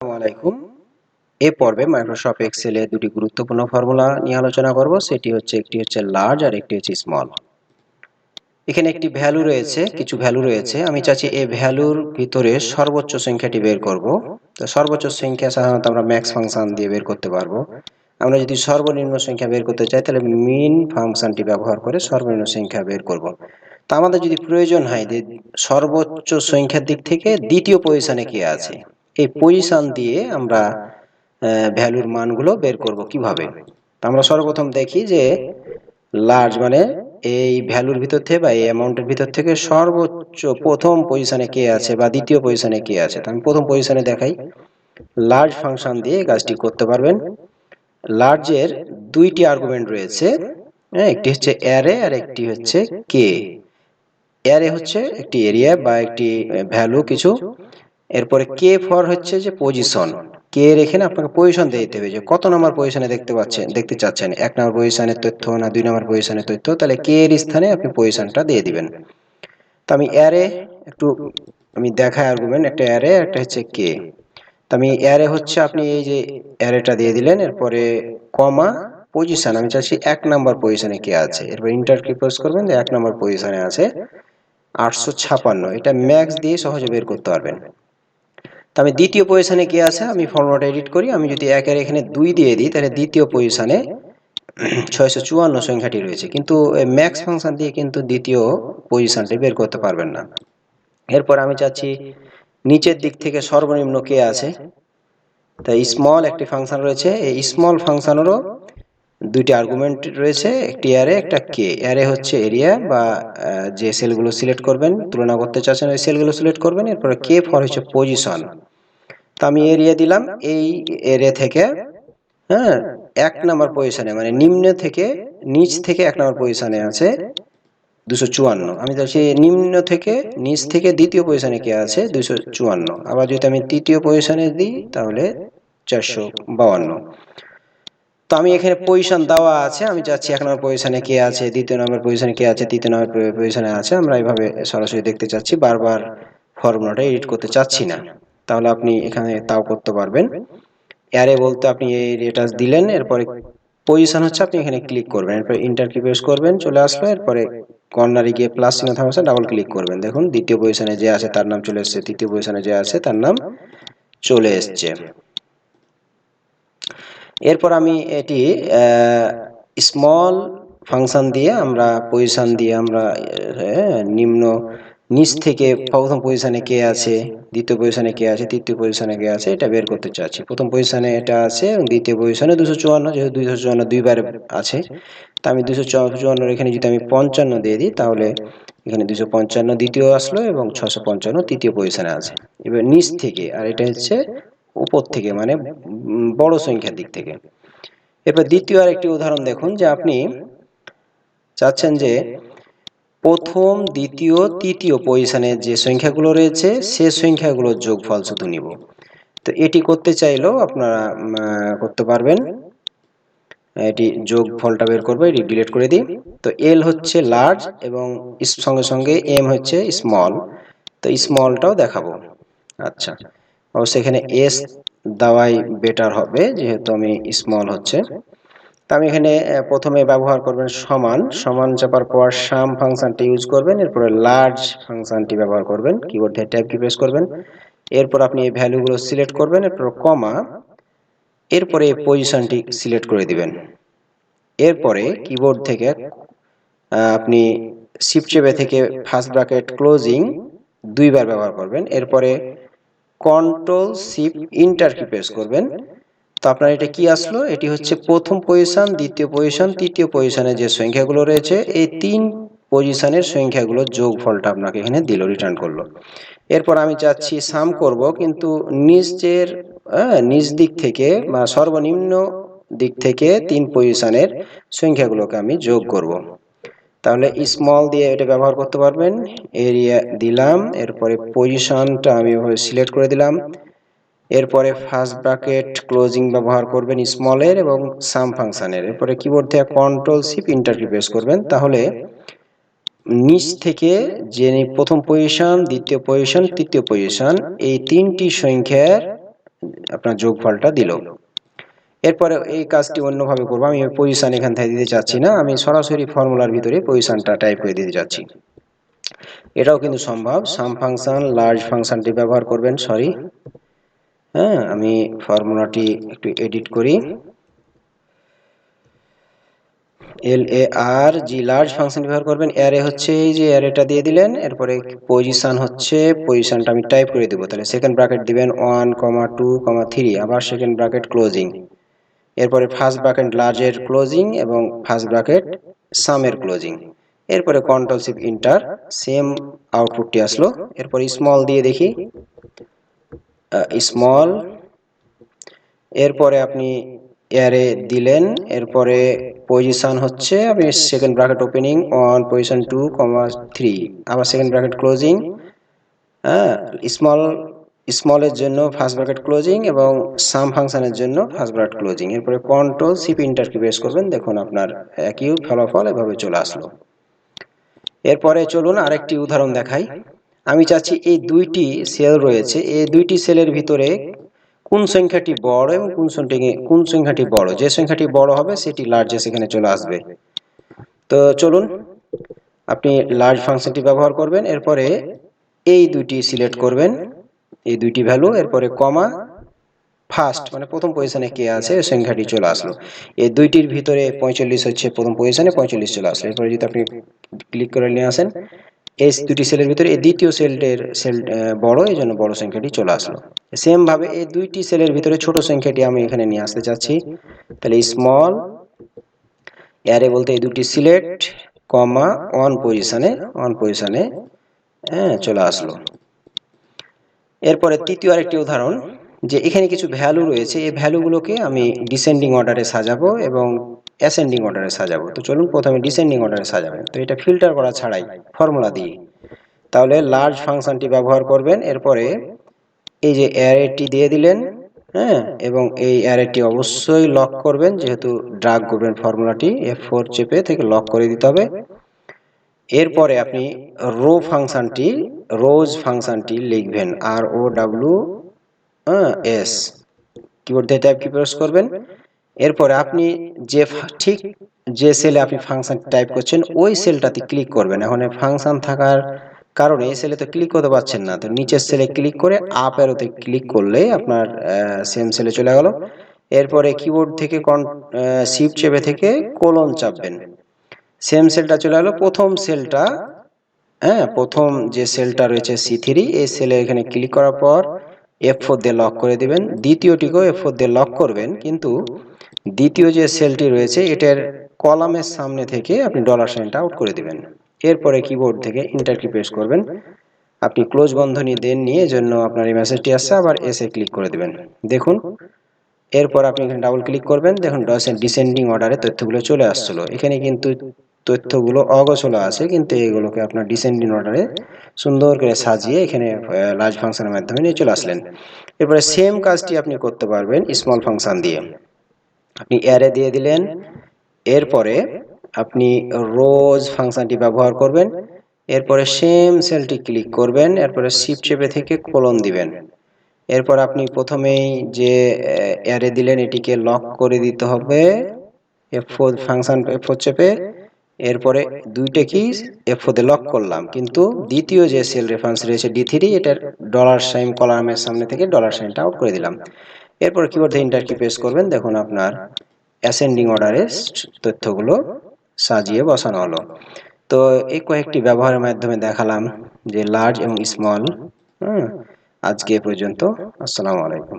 আসসালামু আলাইকুম। এই পর্বে মাইক্রোসফট এক্সেলে দুটি গুরুত্বপূর্ণ ফর্মুলা নিয়ে আলোচনা করব। সেটি হচ্ছে একটি হচ্ছে লার্জ আর একটি হচ্ছে স্মল। এখানে একটি ভ্যালু রয়েছে, কিছু ভ্যালু রয়েছে। আমি চাচ্ছি এই ভ্যালুর ভিতরে সর্বোচ্চ সংখ্যাটি বের করব। তো সর্বোচ্চ সংখ্যা সাধারণত আমরা ম্যাক্স ফাংশন দিয়ে বের করতে পারবো। আমরা যদি সর্বনিম্ন সংখ্যা বের করতে চাই তাহলে মিন ফাংশনটি ব্যবহার করে সর্বনিম্ন সংখ্যা বের করব। তো আমাদের যদি প্রয়োজন হয় যে সর্বোচ্চ সংখ্যার দিক থেকে দ্বিতীয় পজিশনে কে আছে, এই পজিশন দিয়ে আমরা ভ্যালুর মানগুলো বের করব কিভাবে। তো আমরা সর্বপ্রথম দেখি যে লার্জ মানে এই ভ্যালুর ভিতর থেকে বা এই অ্যামাউন্টের ভিতর থেকে সর্বোচ্চ প্রথম পজিশনে কে আছে বা দ্বিতীয় পজিশনে কে আছে। তো আমি প্রথম পজিশনে দেখাই। লার্জ ফাংশন দিয়ে কাজটি করতে পারবেন। লার্জের দুইটি আর্গুমেন্ট রয়েছে, একটি হচ্ছে অ্যারে আর একটি হচ্ছে কে। অ্যারে হচ্ছে একটি এরিয়া বা একটি ভ্যালু কিছু, এরপরে কে ফর হচ্ছে যে পজিশন। কে এর এখানে আপনাকে পজিশন দিয়ে দিতে হবে যে কত নম্বর পজিশনে দেখতে চাচ্ছেন, 1 নম্বর পজিশনের তথ্য না 2 নম্বর পজিশনের তথ্য, তাহলে কে এর স্থানে আপনি পজিশনটা দিয়ে দিবেন। তো আমি অ্যারে একটু আমি দেখাই আর্গুমেন্ট, একটা অ্যারে একটা হচ্ছে কে। তো আমি অ্যারে হচ্ছে আপনি এই যে অ্যারেটা দিয়ে দিলেন, এরপরে কমা পজিশন, আমি চাচ্ছি 1 নম্বর পজিশনে কে আছে, এরপর ইন্টার কি প্রেস করবেন যে 1 নম্বর পজিশনে আছে 856। এটা ম্যাক্স দিয়ে সহজে বের করতে পারবেন। তো আমি দ্বিতীয় পজিশনে কে আছে আমি ফর্মুলাটা এডিট করি। আমি যদি 1 এর এখানে 2 দিয়ে দিই তাহলে দ্বিতীয় পজিশনে 654 সংখ্যাটি রয়েছে, কিন্তু ম্যাক্স ফাংশন দিয়ে কিন্তু দ্বিতীয় পজিশনটি বের করতে পারবেন না। এরপর আমি চাচ্ছি নিচের দিক থেকে সর্বনিম্ন কে আছে। তাই স্মল একটি ফাংশন রয়েছে, এই স্মল ফাংশনেরও দুইটি আর্গুমেন্ট রয়েছে, একটি অ্যারে একটা কে। অ্যারে হচ্ছে এরিয়া বা যে সেলগুলো সিলেক্ট করবেন, তুলনা করতে চাচ্ছেন ওই সেলগুলো সিলেক্ট করবেন। এরপরে কে ফর হচ্ছে পজিশন। তো আমি এরিয়া দিলাম, এই এরিয়া থেকে 1 নম্বর পজিশনে মানে নিম্ন থেকে নিচ থেকে 1 নম্বর পজিশনে আছে 254। আমি চাইছি নিম্ন থেকে নিচ থেকে দ্বিতীয় পজিশনে কে আছে 254। আবার যদি আমি তৃতীয় পজিশনে দিই তাহলে 452। তো আমি এখানে পজিশন দেওয়া আছে, আমি চাচ্ছি 1 নম্বর পজিশনে কে আছে, দ্বিতীয় নম্বর পজিশনে কে আছে, তৃতীয় নম্বর পজিশনে আছে। আমরা এইভাবে সরাসরি দেখতে চাচ্ছি, বারবার ফর্মুলাটা এডিট করতে চাচ্ছি না। তাহলে আপনি এখানে তাও করতে পারবেন। অ্যারে বলতে আপনি এই রেটাস দিলেন, এরপরে পজিশন হচ্ছে আপনি এখানে ক্লিক করবেন, এরপর ইন্টার কি প্রেস করবেন, চলে আসলো। এরপরে কর্নারে গিয়ে প্লাস চিহ্ন থাকছে, ডাবল ক্লিক করবেন। দেখুন দ্বিতীয় পজিশনে যে আছে তার নাম চলে এসেছে, তৃতীয় পজিশনে যে আছে তার নাম চলে এসেছে। এরপর আমি এটি স্মল ফাংশন দিয়ে আমরা পজিশন দিয়ে আমরা নিচ থেকে প্রথম পজিশনে কে আছে, দ্বিতীয় পজিশনে কে আছে, তৃতীয় পজিশনে কে আছে এটা বের করতে চাচ্ছি। প্রথম পজিশনে এটা আছে এবং দ্বিতীয় পজিশনে 254, যেহেতু 254 দুইবার আছে। তা আমি 254 এখানে যদি আমি 55 দিয়ে দিই তাহলে এখানে 255 দ্বিতীয় আসলো এবং 655 তৃতীয় পজিশনে আছে। এবার নিচ থেকে, আর এটা হচ্ছে উপর থেকে মানে বড় সংখ্যার দিক থেকে। এরপর দ্বিতীয় আরেকটি উদাহরণ দেখুন, যে আপনি চাচ্ছেন যে প্রথম দ্বিতীয় তৃতীয় পজিশনে যে সংখ্যাগুলো রয়েছে সে সংখ্যাগুলোর যোগফল শুধু নিব। তো এটি করতে চাইলেও আপনারা করতে পারবেন। এটি যোগফলটা বের করবো, এটি ডিলিট করে দিই। তো এল হচ্ছে লার্জ এবং সঙ্গে সঙ্গে এম হচ্ছে স্মল। তো স্মলটাও দেখাবো। আচ্ছা, অবশ্যই এখানে এস দেওয়াই বেটার হবে যেহেতু আমি স্মল হচ্ছে। তো আমি এখানে প্রথমে ব্যবহার করবেন সমান, সমান চাপার পর সাম ফাংশনটি ইউজ করবেন, এরপরে লার্জ ফাংশনটি ব্যবহার করবেন, কিবোর্ড থেকে ট্যাব কি প্রেস করবেন। এরপর আপনি এই ভ্যালুগুলো সিলেক্ট করবেন, এরপর কমা, এরপরে এই পজিশনটি সিলেক্ট করে দিবেন। এরপরে কিবোর্ড থেকে আপনি শিফট চেপে থেকে ফার্স্ট ব্র্যাকেট ক্লোজিং দুইবার ব্যবহার করবেন, এরপরে কন্ট্রোল শিফট ইন্টার কি প্রেস করবেন। তো আপনার এটা কি আসলো, এটি হচ্ছে প্রথম পজিশন, দ্বিতীয় পজিশন, তৃতীয় পজিশনে যে সংখ্যাগুলো রয়েছে এই 3 পজিশনের সংখ্যাগুলোর যোগফলটা আপনাকে এখানে দিল, রিটার্ন করলো। এরপর আমি চাচ্ছি সাম করব, কিন্তু নিচ দিক থেকে বা সর্বনিম্ন দিক থেকে 3 পজিশনের সংখ্যাগুলোকে আমি যোগ করব। তাহলে স্মল দিয়ে এটা ব্যবহার করতে পারবেন। এরিয়া দিলাম, এরপরে পজিশনটা আমি সিলেক্ট করে দিলাম, এরপরে ফার্স্ট ব্র্যাকেট ক্লোজিং ব্যবহার করবেন স্মলের এবং সাম ফাংশনের। এরপরে কিবোর্ড থেকে কন্ট্রোল শিফট ইন্টার কি প্রেস করবেন। তাহলে নিচ থেকে যে প্রথম পজিশন, দ্বিতীয় পজিশন, তৃতীয় পজিশন এই 3টি সংখ্যার আপনার যোগফলটা দিল। এরপরে এই কাজটি অন্যভাবে করবো, আমি পজিশন এখান থেকে দিতে চাচ্ছি না, আমি সরাসরি ফর্মুলার ভিতরে পজিশনটা টাইপ করে দিতে চাচ্ছি। এটাও কিন্তু সম্ভব। সাম ফাংশন লার্জ ফাংশনটি ব্যবহার করবেন, সরি হ্যাঁ, আমি ফর্মুলাটি একটু এডিট করি। LARG লার্জ ফাংশন ব্যবহার করবেন। অ্যারে হচ্ছে এই যে অ্যারেটা দিয়ে দিলেন, এরপরে পজিশন হচ্ছে, পজিশনটা আমি টাইপ করে দেবো। তাহলে সেকেন্ড ব্র্যাকেট দিবেন 1, 2, 3, আবার সেকেন্ড ব্র্যাকেট ক্লোজিং, এরপরে ফার্স্ট ব্র্যাকেট লার্জের ক্লোজিং এবং ফার্স্ট ব্র্যাকেট সামের ক্লোজিং, এরপরে কন্ট্রোল শিফট ইন্টার, সেম আউটপুটটি আসলো। এরপর স্মল দিয়ে দেখি, স্মল, এরপরে আপনি অ্যারে দিলেন, এরপরে পজিশন হচ্ছে আপনি সেকেন্ড ব্র্যাকেট ওপেনিং 1, পজিশন 2, 3, আবার সেকেন্ড ব্র্যাকেট ক্লোজিং, হ্যাঁ, স্মলের জন্য ফার্স্ট ব্র্যাকেট ক্লোজিং এবং সাম ফাংশনের জন্য ফার্স্ট ব্র্যাকেট ক্লোজিং, এরপরে কন্ট্রোল শিফট ইন্টার কি প্রেস করবেন, দেখুন আপনার একই ফলাফল এভাবে চলে আসলো। এরপরে চলুন আরেকটি উদাহরণ দেখাই। আমি চাচ্ছি এই দুইটি সেল রয়েছে, এই দুইটি সেলের ভিতরে কোন সংখ্যাটি বড় এবং কোন সংখ্যাটি বড়, যে সংখ্যাটি বড় হবে সেটি লার্জেস্ট এখানে চলে আসবে। তো চলুন, আপনি লার্জ ফাংশনটি ব্যবহার করবেন, এরপরে এই দুইটি সিলেক্ট করবেন, এই দুইটি ভ্যালু, এরপরে কমা, ফার্স্ট মানে প্রথম পজিশনে কে আছে ওই সংখ্যাটি চলে আসলো। এই দুইটির ভিতরে 45 হচ্ছে প্রথম পজিশনে, 45 চলে আসলো। এরপরে যদি আপনি ক্লিক করে নিয়ে আসেন, এই দুটি সেলের ভিতরে এই দ্বিতীয় সেল বড়, এই জন্য বড় সংখ্যাটি চলে আসলো। সেম ভাবে এই দুইটি সেলের ভিতরে ছোট সংখ্যাটি আমি এখানে নিয়ে আসতে চাচ্ছি, তাহলে স্মল, অ্যারে বলতে এই দুটি সিলেক্ট, কমা, অন পজিশনে হ্যাঁ চলে আসলো। এরপরে তৃতীয় আরেকটি উদাহরণ, যে এখানে কিছু ভ্যালু রয়েছে, এই ভ্যালুগুলোকে আমি ডিসেন্ডিং অর্ডারে সাজাবো এবং অ্যাসেন্ডিং অর্ডারে সাজাবো। তো চলুন প্রথমে ডিসেন্ডিং অর্ডারে সাজাবেন, তো এটা ফিল্টার করা ছাড়াই ফর্মুলা দিয়ে, তাহলে লার্জ ফাংশনটি ব্যবহার করবেন। এরপরে এই যে অ্যারেটি দিয়ে দিলেন, হ্যাঁ, এবং এই অ্যারেটি অবশ্যই লক করবেন, যেহেতু ড্রাগ করবেন ফর্মুলাটি F4 চেপে থেকে লক করে দিতে হবে। এরপরে আপনি রোজ ফাংশনটি লিখবেন, ROWS, কিবোর্ড দিয়ে ট্যাব কি প্রেস করবেন। এরপরে আপনি ঠিক যে সেলে আপনি ফাংশন টাইপ করছেন ওই সেলটাতে ক্লিক করবেন। এখন ফাংশন থাকার কারণে এই সেলে তো ক্লিক করতে পারছেন না, তো নিচের সেলে ক্লিক করে আপ অ্যারোতে ক্লিক করলে আপনার সেম সেলে চলে গেল। এরপরে কিবোর্ড থেকে শিফট চেপে থেকে কোলন চাপবেন, সেম সেলটা চলে গেল। প্রথম সেলটা, হ্যাঁ, প্রথম যে সেলটা রয়েছে C3, এই সেলে এখানে ক্লিক করার পর F4 দিয়ে লক করে দিবেন। দ্বিতীয়টিকেও F4 দিয়ে লক করবেন, কিন্তু দ্বিতীয় যে সেলটি রয়েছে এটার কলামের সামনে থেকে আপনি ডলার সাইনটা আউট করে দিবেন। এরপরে কিবোর্ড থেকে ইন্টার কি প্রেস করবেন, আপনি ক্লোজ বন্ধনী দেন নিয়ে, এজন্য আপনার এই মেসেজটি আসছে, আবার এসে ক্লিক করে দিবেন, দেখুন। এরপর আপনি এখানে ডাবল ক্লিক করবেন, দেখুন ডিসেন্ডিং অর্ডারে তথ্যগুলো চলে আসছিল। এখানে কিন্তু তথ্যগুলো অগোছালো আছে, কিন্তু এগুলোকে আপনার ডিসেন্ডিং অর্ডারে সুন্দর করে সাজিয়ে এখানে লার্জ ফাংশনের মাধ্যমে নিয়ে চলে আসলেন। এরপরে সেম কাজটি আপনি করতে পারবেন স্মল ফাংশন দিয়ে। আপনি অ্যারে দিয়ে দিলেন, এরপরে আপনি রোজ ফাংশনটি ব্যবহার করবেন, এরপরে সেম সেলটি ক্লিক করবেন, এরপরে শিফট চেপে থেকে কোলন দিবেন। এরপর আপনি প্রথমেই যে অ্যারে দিলেন এটিকে লক করে দিতে হবে, F4 ফাংশন F4 চেপে, এরপরে দুইটা কি F4 তে লক করলাম, কিন্তু দ্বিতীয় যে সেল রেফারেন্স রয়েছে D3, এটার ডলার সাইন কলামের সামনে থেকে ডলার সাইনটা আউট করে দিলাম। এরপর কিবোর্ড থেকে এন্টার কি প্রেস করবেন, দেখুন আপনার অ্যাসেন্ডিং অর্ডারে তথ্যগুলো সাজিয়ে বসানো হলো। তো এই কয়েকটি ব্যবহারের মাধ্যমে দেখালাম যে লার্জ এবং স্মল। আজকে এ পর্যন্ত। আসসালামু আলাইকুম।